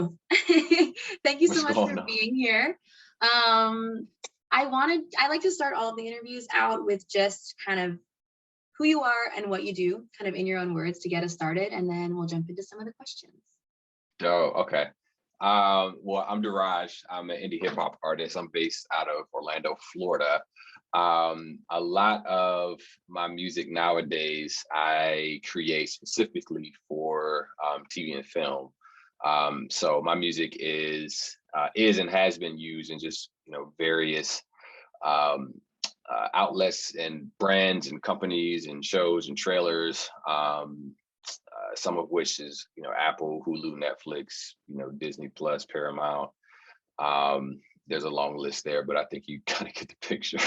you. Thank you so much for being here. I like to start all of the interviews out with just kind of who you are and what you do, kind of in your own words to get us started, and then we'll jump into some of the questions. Oh, okay. Well, I'm Deraj. I'm an indie hip hop artist. I'm based out of Orlando, Florida. A lot of my music nowadays I create specifically for TV and film. So my music is and has been used in just various outlets and brands and companies and shows and trailers. Some of which is Apple, Hulu, Netflix, Disney Plus, Paramount. There's a long list there, but I think you kind of get the picture.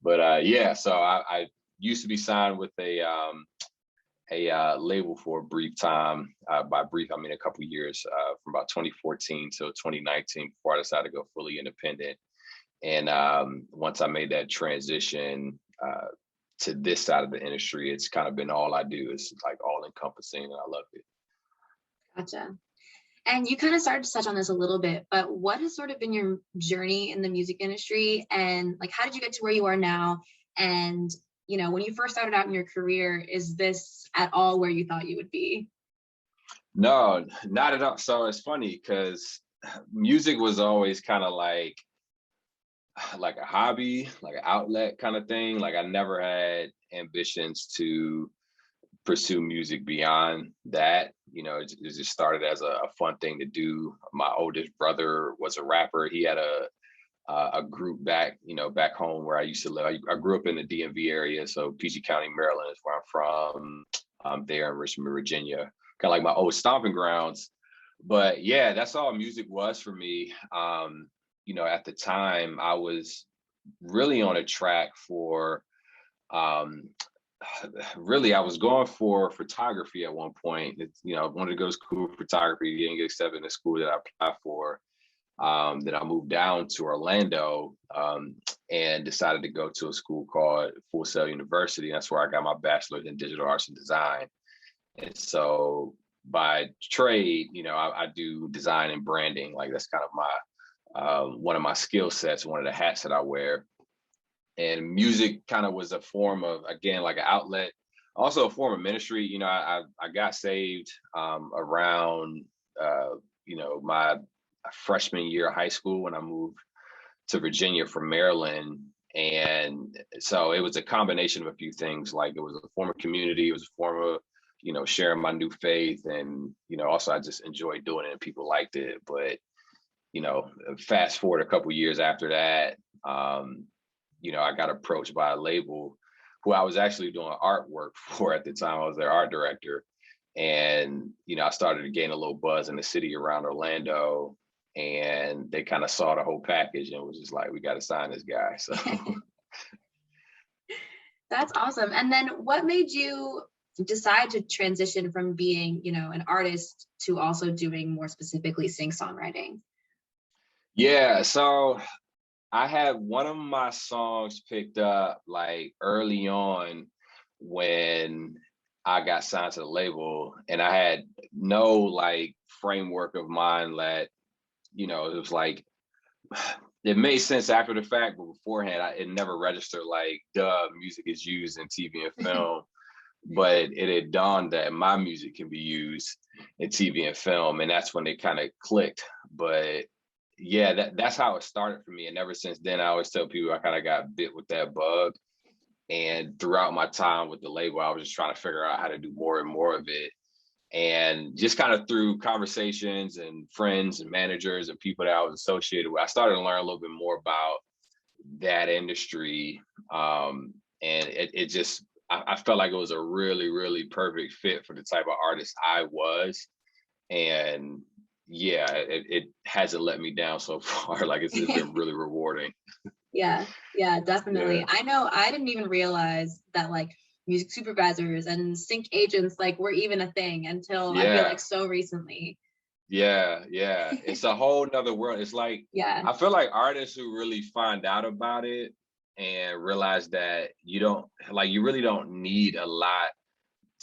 But yeah, so I used to be signed with a label for a brief time. By brief, I mean a couple years, from about 2014 to 2019, before I decided to go fully independent. And once I made that transition to this side of the industry, it's kind of been all I do. It's like all encompassing, and I love it. Gotcha. And you kind of started to touch on this a little bit, but what has sort of been your journey in the music industry, and like how did you get to where you are now? And when you first started out in your career, is this at all where you thought you would be? No, not at all. So it's funny because music was always kind of like a hobby, like an outlet kind of thing. Like I never had ambitions to pursue music beyond that. It just started as a fun thing to do. My oldest brother was a rapper. He had a group back home where I used to live. I grew up in the DMV area, so PG County, Maryland is where I'm from. I'm there in Richmond, Virginia, kind of like my old stomping grounds. But yeah, that's all music was for me. At the time, I was really on a track for, really, I was going for photography at one point. I wanted to go to school for photography, didn't get accepted in the school that I applied for. Then I moved down to Orlando and decided to go to a school called Full Sail University. That's where I got my bachelor's in digital arts and design. And so by trade, I do design and branding. Like that's kind of my one of my skill sets, one of the hats that I wear. And music kind of was a form of, again, like an outlet, also a form of ministry. I got saved around my freshman year of high school when I moved to Virginia from Maryland. And so it was a combination of a few things. Like it was a form of community, it was a form of sharing my new faith, and also I just enjoyed doing it and people liked it. But fast forward a couple years after that, I got approached by a label who I was actually doing artwork for at the time. I was their art director. And, I started to gain a little buzz in the city around Orlando, and they kind of saw the whole package and was just like, we got to sign this guy. So that's awesome. And then what made you decide to transition from being, an artist to also doing more specifically sing-songwriting? Yeah, so I had one of my songs picked up like early on when I got signed to the label, and I had no like framework of mind that, it was like, it made sense after the fact, but beforehand, it never registered like, music is used in TV and film. But it had dawned that my music can be used in TV and film, and that's when it kind of clicked. But yeah, that's how it started for me. And ever since then, I always tell people I kind of got bit with that bug. And throughout my time with the label, I was just trying to figure out how to do more and more of it. And just kind of through conversations and friends and managers and people that I was associated with, I started to learn a little bit more about that industry. And it just, I felt like it was a really, really perfect fit for the type of artist I was. And yeah, it hasn't let me down so far. Like it's been really rewarding. Yeah, definitely. Yeah. I know I didn't even realize that like music supervisors and sync agents like were even a thing until I feel like so recently. Yeah. It's a whole nother world. It's like, I feel like artists who really find out about it and realize that you really don't need a lot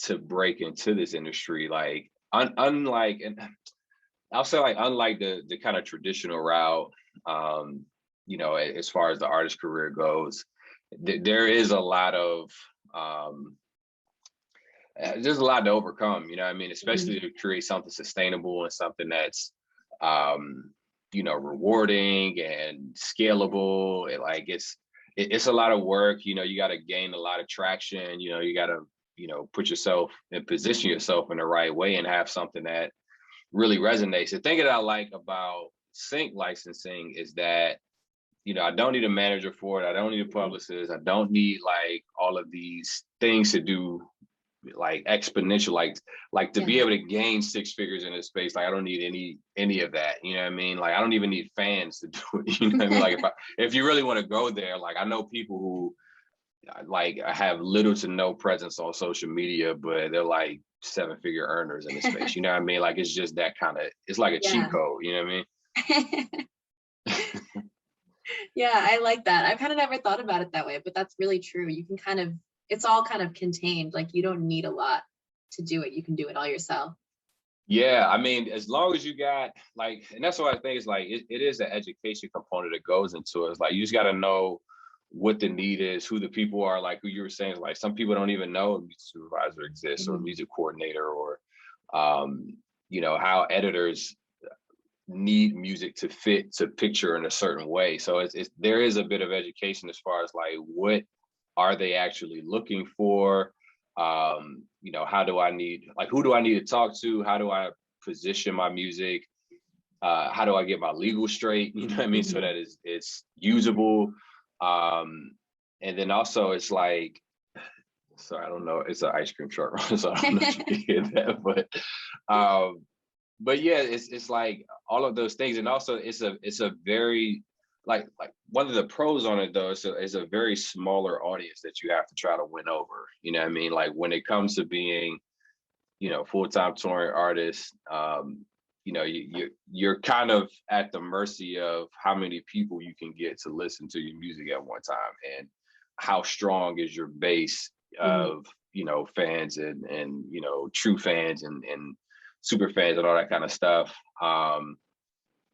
to break into this industry. Like unlike, and I'll say like unlike the kind of traditional route, as far as the artist career goes, there is a lot of there's a lot to overcome, I mean, especially to create something sustainable and something that's rewarding and scalable. It's a lot of work. You got to gain a lot of traction. You got to put yourself and position yourself in the right way and have something that really resonates. The thing that I like about sync licensing is that I don't need a manager for it. I don't need a publicist. I don't need like all of these things to do like exponential, like to be able to gain six figures in this space. Like I don't need any of that. You know what I mean? Like I don't even need fans to do it. You know what I mean? Like if you really want to go there, like I know people who like have little to no presence on social media, but they're like 7-figure earners in the space. You know what I mean? Like it's just that kind of, it's like a cheat code. You know what I mean? Yeah, I like that. I've kind of never thought about it that way, but that's really true. You can it's all kind of contained. Like you don't need a lot to do it. You can do it all yourself. Yeah, I mean, as long as you got like, and that's what I think is like, it is an education component that goes into it. It's like, you just got to know what the need is, who the people are, like who you were saying, like some people don't even know a music supervisor exists or a music coordinator or, how editors need music to fit to picture in a certain way. So there is a bit of education as far as like, what are they actually looking for? How do I need, like, who do I need to talk to? How do I position my music? How do I get my legal straight? You know what I mean? So that it's usable. And then also it's like, sorry, I don't know, it's an ice cream truck, so I don't know if you can hear that, but yeah, it's like all of those things. And also it's a very, like one of the pros on it though, is a very smaller audience that you have to try to win over. You know what I mean? Like when it comes to being, full-time touring artists, you're kind of at the mercy of how many people you can get to listen to your music at one time, and how strong is your base of fans and true fans and super fans and all that kind of stuff.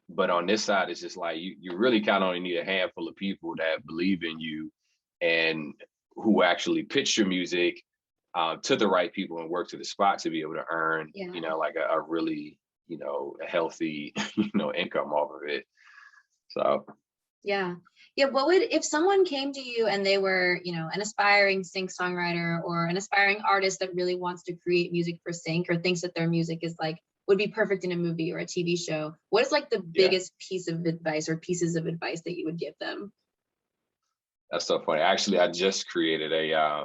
But on this side, it's just like you really kind of only need a handful of people that believe in you and who actually pitch your music to the right people and work to the spot to be able to earn, like a really, a healthy, income off of it. So. Yeah. What would, if someone came to you and they were, an aspiring sync songwriter or an aspiring artist that really wants to create music for sync or thinks that their music is like, would be perfect in a movie or a TV show, what is like the biggest piece of advice or pieces of advice that you would give them? That's so funny. Actually, I just created a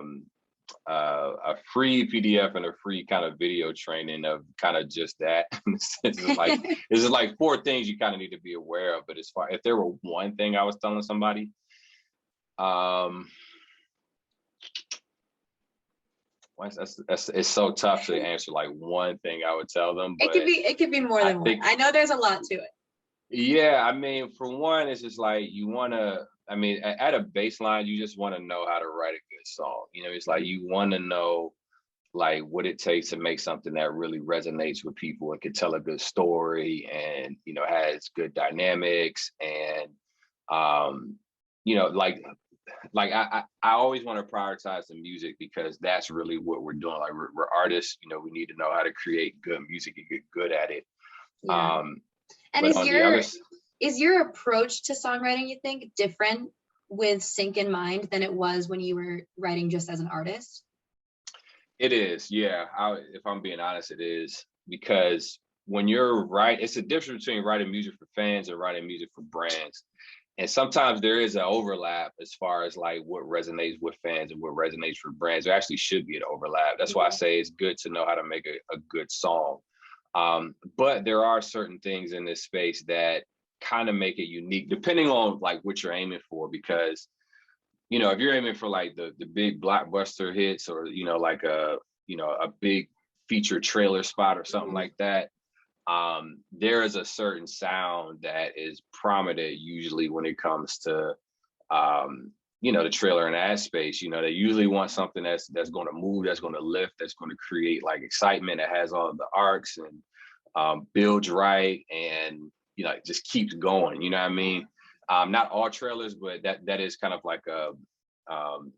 free PDF and a free kind of video training of kind of just that. This is like 4 things you kind of need to be aware of. But as far, if there were one thing I was telling somebody, it's so tough to answer like one thing I would tell them. But it could be more than one. I know there's a lot to it. Yeah, I mean, for one, it's just like you want to. I mean, at a baseline, you just want to know how to write a good song. It's like you want to know like what it takes to make something that really resonates with people and can tell a good story and has good dynamics and like I always want to prioritize the music because that's really what we're doing. Like we're artists, we need to know how to create good music and get good at it. Yeah. And is your approach to songwriting, you think, different with sync in mind than it was when you were writing just as an artist? It is, yeah. If I'm being honest, it is, because when you're it's a difference between writing music for fans and writing music for brands. And sometimes there is an overlap as far as like what resonates with fans and what resonates for brands. There actually should be an overlap. That's why I say it's good to know how to make a good song. But there are certain things in this space that kind of make it unique depending on like what you're aiming for, because if you're aiming for like the big blockbuster hits or like a big feature trailer spot or something like that, there is a certain sound that is prominent usually when it comes to the trailer and ad space. They usually want something that's going to move, that's going to lift, that's going to create like excitement, that has all of the arcs and builds right, and just keeps going. You know what I mean? Not all trailers, but that is kind of like a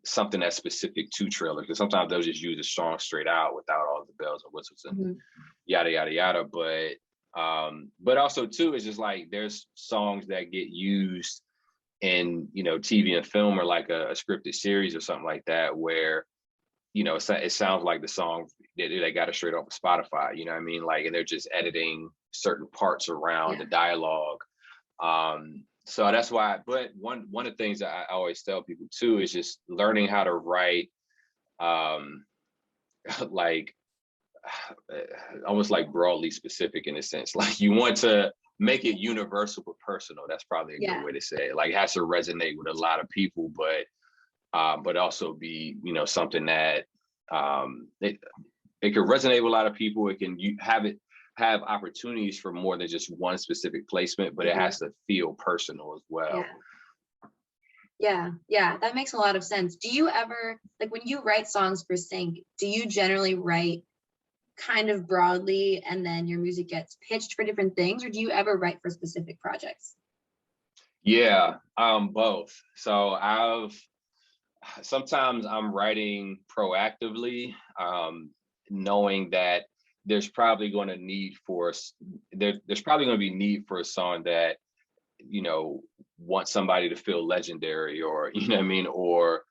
something that's specific to trailers, because sometimes they'll just use a song straight out without all the bells and whistles and yada yada yada. But also too, it's just like there's songs that get used in TV and film, or like a scripted series or something like that, where it sounds like the song they got it straight off of Spotify. You know what I mean? Like, and they're just editing certain parts around the dialogue. So that's why. But one of the things that I always tell people too is just learning how to write, like almost like broadly specific, in a sense. Like, you want to make it universal but personal. That's probably a good way to say it. Like, it has to resonate with a lot of people, but also be something that it can resonate with a lot of people. It can have opportunities for more than just one specific placement, but it has to feel personal as well. Yeah, that makes a lot of sense. Do you ever, like, when you write songs for sync, do you generally write kind of broadly and then your music gets pitched for different things, or do you ever write for specific projects? Yeah, both. So sometimes I'm writing proactively, knowing that there's probably going to be need for a song that wants somebody to feel legendary, or what I mean, or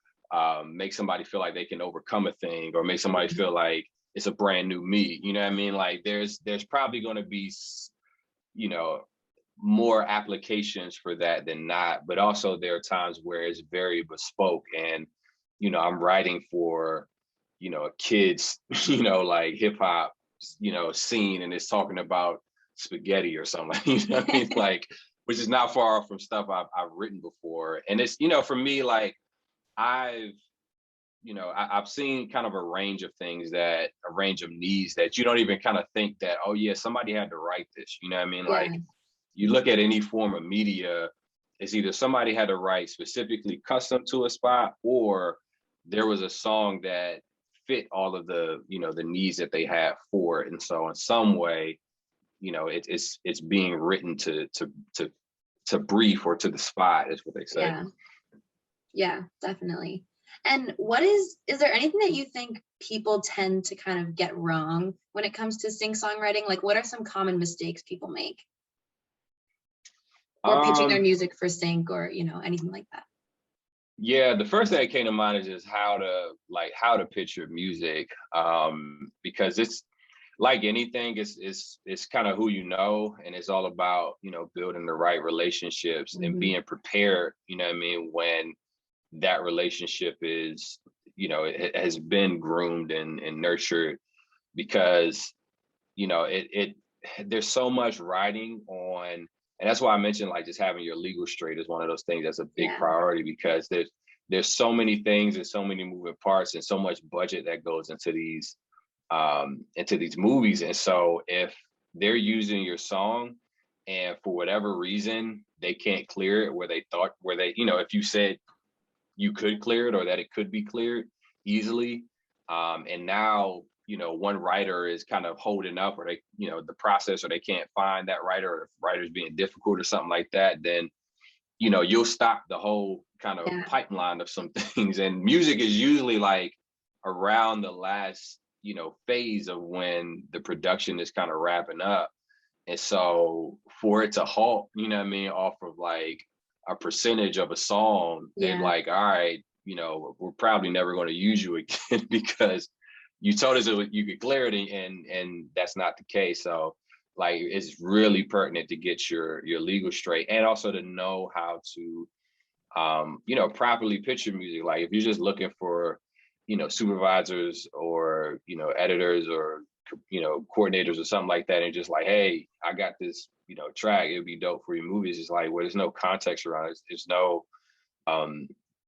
make somebody feel like they can overcome a thing, or make somebody feel like it's a brand new me. You know what I mean? Like, there's probably going to be more applications for that than not. But also there are times where it's very bespoke, and I'm writing for a kid's like hip hop scene, and it's talking about spaghetti or something. You know what I mean? Like, which is not far off from stuff I've written before. And it's for me, like, I've seen kind of a range of needs that you don't even kind of think that, oh yeah, somebody had to write this. You know what I mean? Like, you look at any form of media, it's either somebody had to write specifically custom to a spot, or there was a song that fit all of the the needs that they had for it. And so in some way, it's being written to brief, or to the spot, is what they say. Yeah, definitely. And is there anything that you think people tend to kind of get wrong when it comes to sync songwriting? Like, what are some common mistakes people make? Or pitching their music for sync, or anything like that? Yeah, the first thing that came to mind is just how to pitch your music, because it's like anything, it's kind of who and it's all about building the right relationships and being prepared. You know what I mean? When that relationship is it has been groomed and nurtured, because there's so much riding on. And that's why I mentioned, like, just having your legal straight is one of those things that's a big priority, because there's so many things and so many moving parts and so much budget that goes into these movies. And so if they're using your song and for whatever reason they can't clear it, where they if you said you could clear it, or that it could be cleared easily, and now one writer is kind of holding up, or they the process, or they can't find that writer, or the writer's being difficult or something like that, then you'll stop the whole kind of pipeline of some things. And music is usually like around the last phase of when the production is kind of wrapping up. And so for it to halt, off of like a percentage of a song, they're like, all right, we're probably never going to use you again because you told us you could clear it, and that's not the case. So like, it's really pertinent to get your legal straight, and also to know how to properly pitch your music. Like, if you're just looking for supervisors, or editors, or coordinators, or something like that, and just like, hey, I got this track, it'd be dope for your movies. It's like, well, there's no context around it.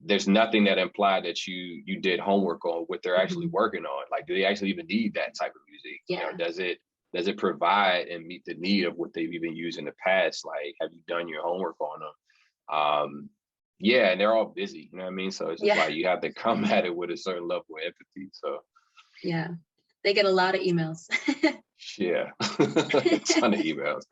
There's nothing that implied that you did homework on what they're actually working on. Like, do they actually even need that type of music? Does it provide and meet the need of what they've even used in the past? Like, have you done your homework on them? And they're all busy, you know what I mean? So it's just like, you have to come at it with a certain level of empathy. So they get a lot of emails. Yeah, ton of emails.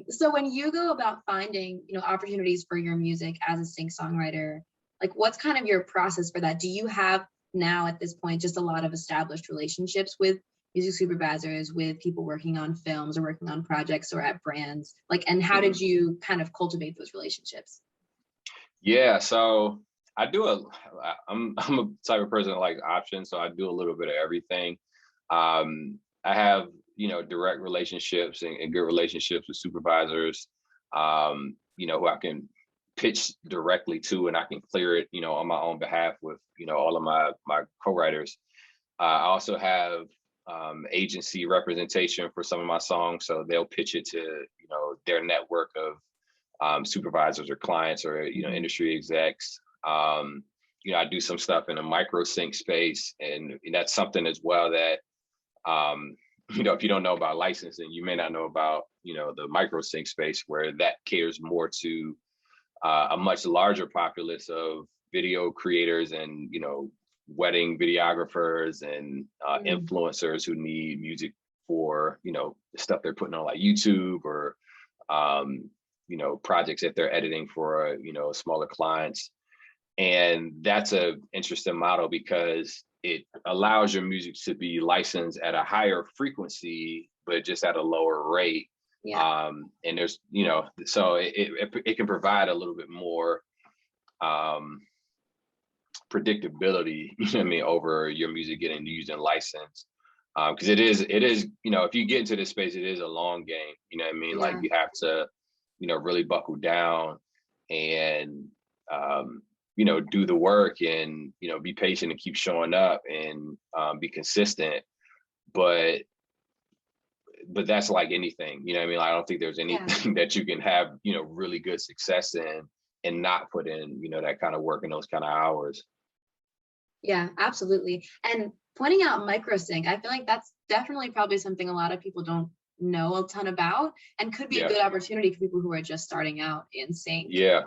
So when you go about finding, opportunities for your music as a songwriter, like what's kind of your process for that? Do you have now at this point just a lot of established relationships with music supervisors, with people working on films or working on projects or at brands? Like, and how did you kind of cultivate those relationships? Yeah, so I'm a type of person that likes options, so I do a little bit of everything. I have, direct relationships and good relationships with supervisors, who I can pitch directly to, and I can clear it, on my own behalf with, all of my co-writers. I also have agency representation for some of my songs, so they'll pitch it to, their network of supervisors or clients or, industry execs. I do some stuff in a micro sync space, and that's something as well that if you don't know about licensing, you may not know about, the micro sync space, where that caters more to a much larger populace of video creators and, wedding videographers and influencers who need music for, stuff they're putting on like YouTube or, projects that they're editing for, smaller clients. And that's a interesting model because it allows your music to be licensed at a higher frequency, but just at a lower rate. Yeah. And there's, so it can provide a little bit more predictability, over your music getting used and licensed. Because it is, if you get into this space, it is a long game. Yeah. Like you have to, really buckle down and do the work and be patient and keep showing up and be consistent. But that's like anything, I don't think there's anything that you can have really good success in and not put in that kind of work and those kind of hours. Yeah, absolutely. And pointing out microsync, I feel like that's definitely probably something a lot of people don't know a ton about, and could be a good opportunity for people who are just starting out in sync. Yeah,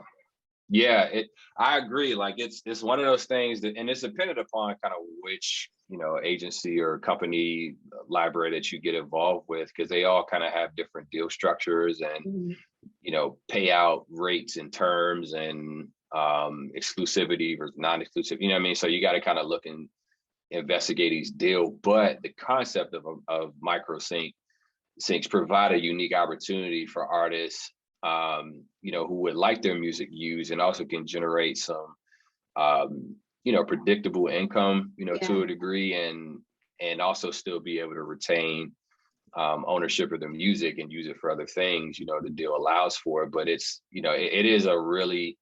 I agree. Like it's one of those things that, and it's dependent upon kind of which, agency or company library that you get involved with, because they all kind of have different deal structures and, payout rates and terms and exclusivity versus non-exclusive, So you got to kind of look and investigate each deal. But the concept of micro syncs provide a unique opportunity for artists who would like their music used, and also can generate some predictable income, to a degree, and also still be able to retain ownership of the music and use it for other things, the deal allows for it. But it's, it is a really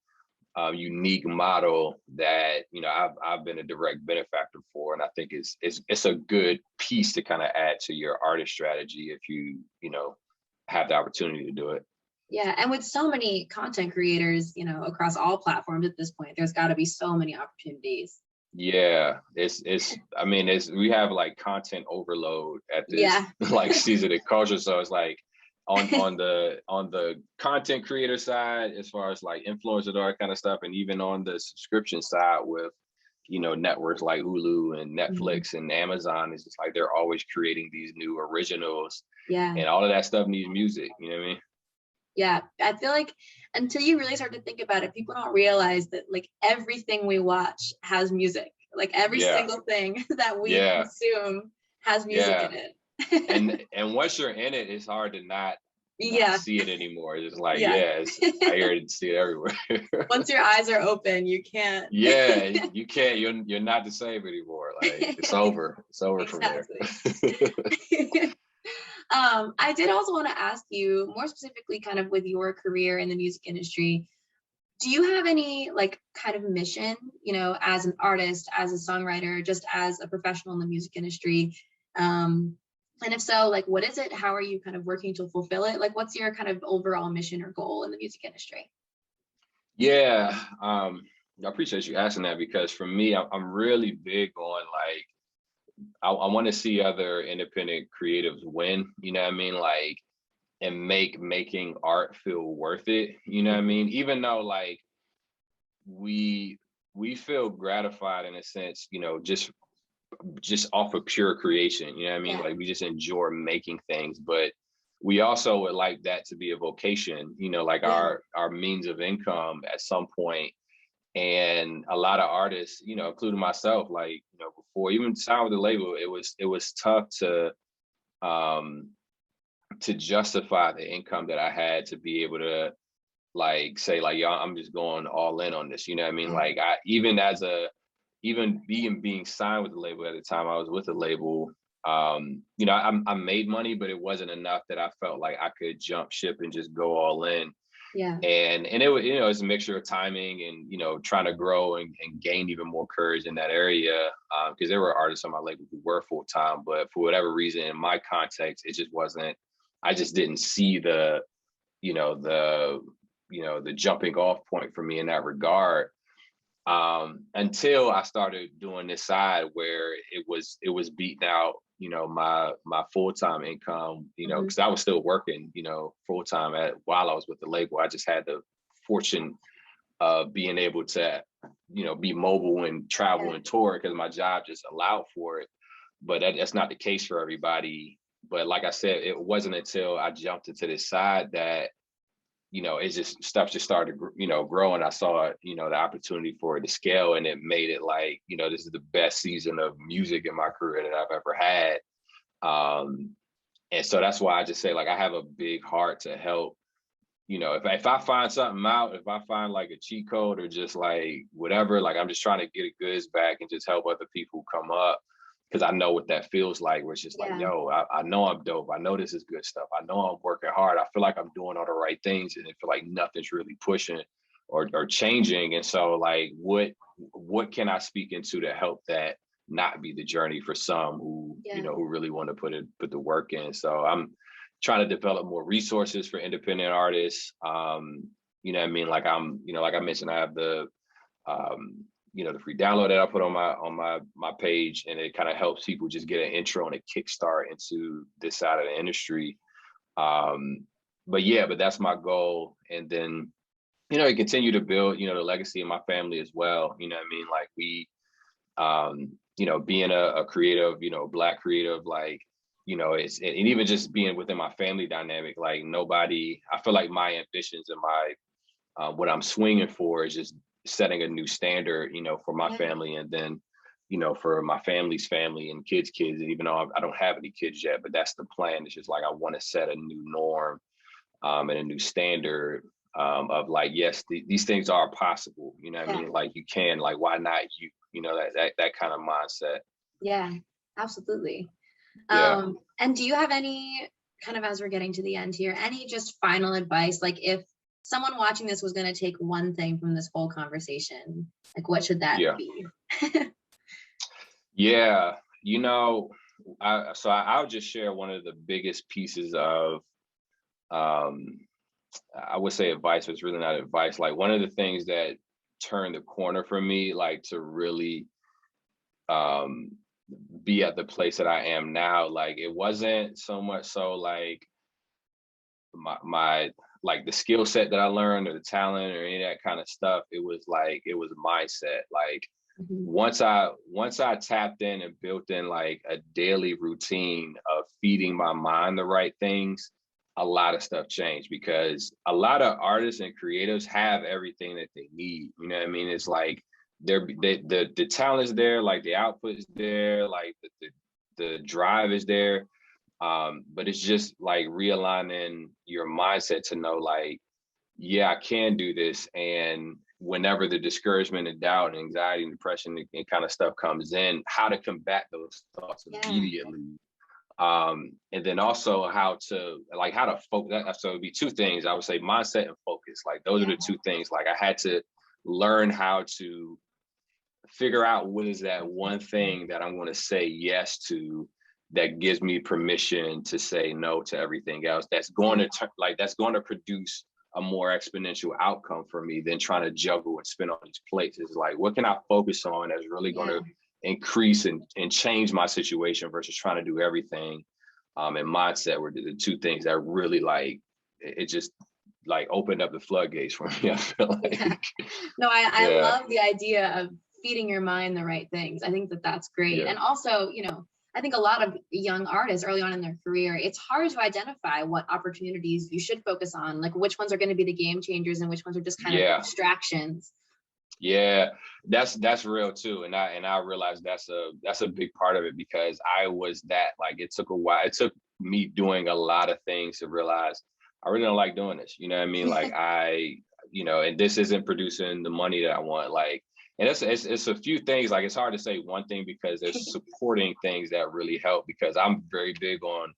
unique model that, I've been a direct benefactor for. And I think it's a good piece to kind of add to your artist strategy if you, have the opportunity to do it. Yeah, and with so many content creators, across all platforms at this point, there's got to be so many opportunities. Yeah, we have like content overload at this like season of culture. So it's like on the content creator side, as far as like influencers and all that kind of stuff, and even on the subscription side with, networks like Hulu and Netflix and Amazon, it's just like they're always creating these new originals. Yeah. And all of that stuff needs music, you know what I mean? Yeah, I feel like until you really start to think about it, people don't realize that like everything we watch has music. Like every single thing that we consume has music in it. and once you're in it, it's hard to not see it anymore. It's just like, I hear it, see it everywhere. Once your eyes are open, you can't. You can't. You're not the same anymore. Like it's over. It's over from there. I did also want to ask you more specifically, kind of with your career in the music industry, do you have any like kind of mission, as an artist, as a songwriter, just as a professional in the music industry? And if so, like, what is it? How are you kind of working to fulfill it? Like, what's your kind of overall mission or goal in the music industry? Yeah, I appreciate you asking that, because for me, I'm really big on like, I want to see other independent creatives win, like, and making art feel worth it, even though like we feel gratified in a sense, just just off of pure creation, you know what I mean? Yeah. Like we just enjoy making things, but we also would like that to be a vocation, you know, like Yeah. our means of income at some point. And a lot of artists, you know, including myself, like, you know, before even signed with the label, it was tough to justify the income that I had to be able to like say like, yo, I'm just going all in on this. You know what I mean? Yeah. Like even being signed with the label at the time I was with the label, you know, I made money, but it wasn't enough that I felt like I could jump ship and just go all in. Yeah. And it was, you know, it's a mixture of timing and, you know, trying to grow and gain even more courage in that area. Because there were artists on my label who were full time, but for whatever reason, in my context, it just wasn't. I just didn't see the, you know, the jumping off point for me in that regard. Until I started doing this side where it was beating out, you know, my full-time income, you know, because I was still working, you know, full-time while I was with the label. I just had the fortune of being able to, you know, be mobile and travel and tour because my job just allowed for it. But that's not the case for everybody. But like I said, it wasn't until I jumped into this side that, you know, it's just stuff just started, you know, growing. I saw, you know, the opportunity for it to scale, and it made it like, you know, this is the best season of music in my career that I've ever had. And so that's why I just say, like, I have a big heart to help, you know, if I find something out, if I find like a cheat code or just like whatever, like I'm just trying to get a goods back and just help other people come up. Because I know what that feels like, where it's just like, yo, I know I'm dope. I know this is good stuff. I know I'm working hard. I feel like I'm doing all the right things, and I feel like nothing's really pushing or changing. And so, like, what can I speak into to help that not be the journey for some who, you know, who really want to put the work in. So I'm trying to develop more resources for independent artists. You know what I mean? Like you know, like I mentioned, I have the you know, the free download that I put on my page, and it kind of helps people just get an intro and a kickstart into this side of the industry. But that's my goal. And then, you know, continue to build, you know, the legacy of my family as well. You know what I mean? Like you know, being a creative, you know, Black creative, like, you know, and even just being within my family dynamic, like I feel like my ambitions and my, what I'm swinging for is just setting a new standard, you know, for my family, and then, you know, for my family's family and kids, even though I don't have any kids yet, but that's the plan. It's just like, I want to set a new norm and a new standard of like, yes, these things are possible, you know what I mean? Like, you can, like, why not you know, that kind of mindset. Yeah, absolutely. Yeah. And do you have any kind of, as we're getting to the end here, any just final advice? Like, if someone watching this was going to take one thing from this whole conversation, like, what should that be? Yeah, you know, I'll just share one of the biggest pieces of, I would say advice, but it's really not advice. Like, one of the things that turned the corner for me, like, to really be at the place that I am now, like, it wasn't so much so like my like the skill set that I learned or the talent or any of that kind of stuff. It was mindset. Like, once I tapped in and built in like a daily routine of feeding my mind the right things, a lot of stuff changed, because a lot of artists and creatives have everything that they need. You know what I mean? It's like the talent is there, like the output is there, like the drive is there. But it's just like realigning your mindset to know, like, yeah, I can do this. And whenever the discouragement and doubt and anxiety and depression and kind of stuff comes in, how to combat those thoughts immediately. And then also how to focus. So it'd be two things. I would say mindset and focus. Like, those are the two things. Like, I had to learn how to figure out what is that one thing that I'm going to say yes to, that gives me permission to say no to everything else. That's going to produce a more exponential outcome for me than trying to juggle and spin on these plates. It's like, what can I focus on that's really going to increase and change my situation versus trying to do everything. And mindset were the two things that really, like, it just like opened up the floodgates for me, I feel like. No, I love the idea of feeding your mind the right things. I think that that's great. Yeah. And also, you know, I think a lot of young artists early on in their career, it's hard to identify what opportunities you should focus on, like which ones are going to be the game changers and which ones are just kind of distractions. Yeah, that's real too. And I realized that's a big part of it, because I was that, like, it took a while. It took me doing a lot of things to realize I really don't like doing this. You know what I mean? Like and this isn't producing the money that I want. Like, and it's a few things. Like, it's hard to say one thing because there's supporting things that really help, because I'm very big on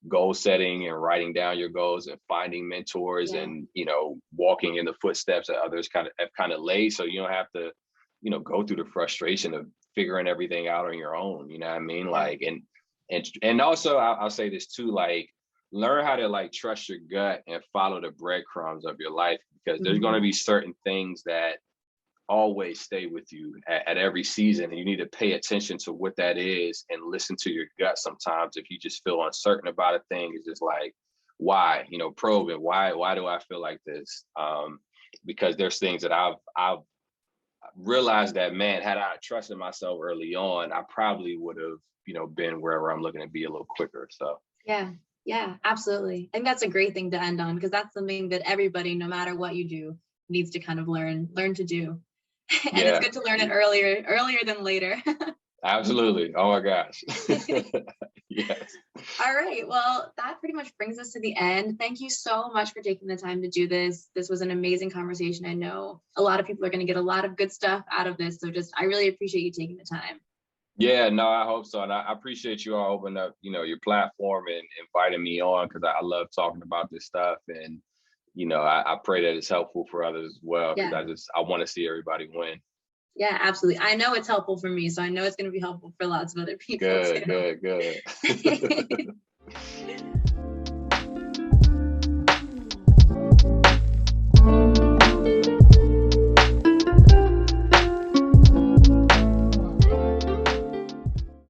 goal setting and writing down your goals and finding mentors and, walking in the footsteps that others have laid. So you don't have to, go through the frustration of figuring everything out on your own. You know what I mean? Like, and also I'll say this too, like, learn how to like trust your gut and follow the breadcrumbs of your life, because there's going to be certain things that always stay with you at every season, and you need to pay attention to what that is and listen to your gut. Sometimes if you just feel uncertain about a thing, it's just like, why, probe it. Why do I feel like this? Because there's things that I've realized that, man, had I trusted myself early on, I probably would have, been wherever I'm looking to be a little quicker. So yeah, absolutely. I think that's a great thing to end on, because that's something that everybody, no matter what you do, needs to kind of learn to do. And it's good to learn it earlier than later. Absolutely. Oh my gosh. Yes. All right. Well, that pretty much brings us to the end. Thank you so much for taking the time to do this. This was an amazing conversation. I know a lot of people are going to get a lot of good stuff out of this. So I really appreciate you taking the time. Yeah, no, I hope so. And I appreciate you all opening up, your platform and inviting me on, because I love talking about this stuff. And I pray that it's helpful for others as well, because I want to see everybody win. Yeah, absolutely. I know it's helpful for me, so I know it's going to be helpful for lots of other people. Good.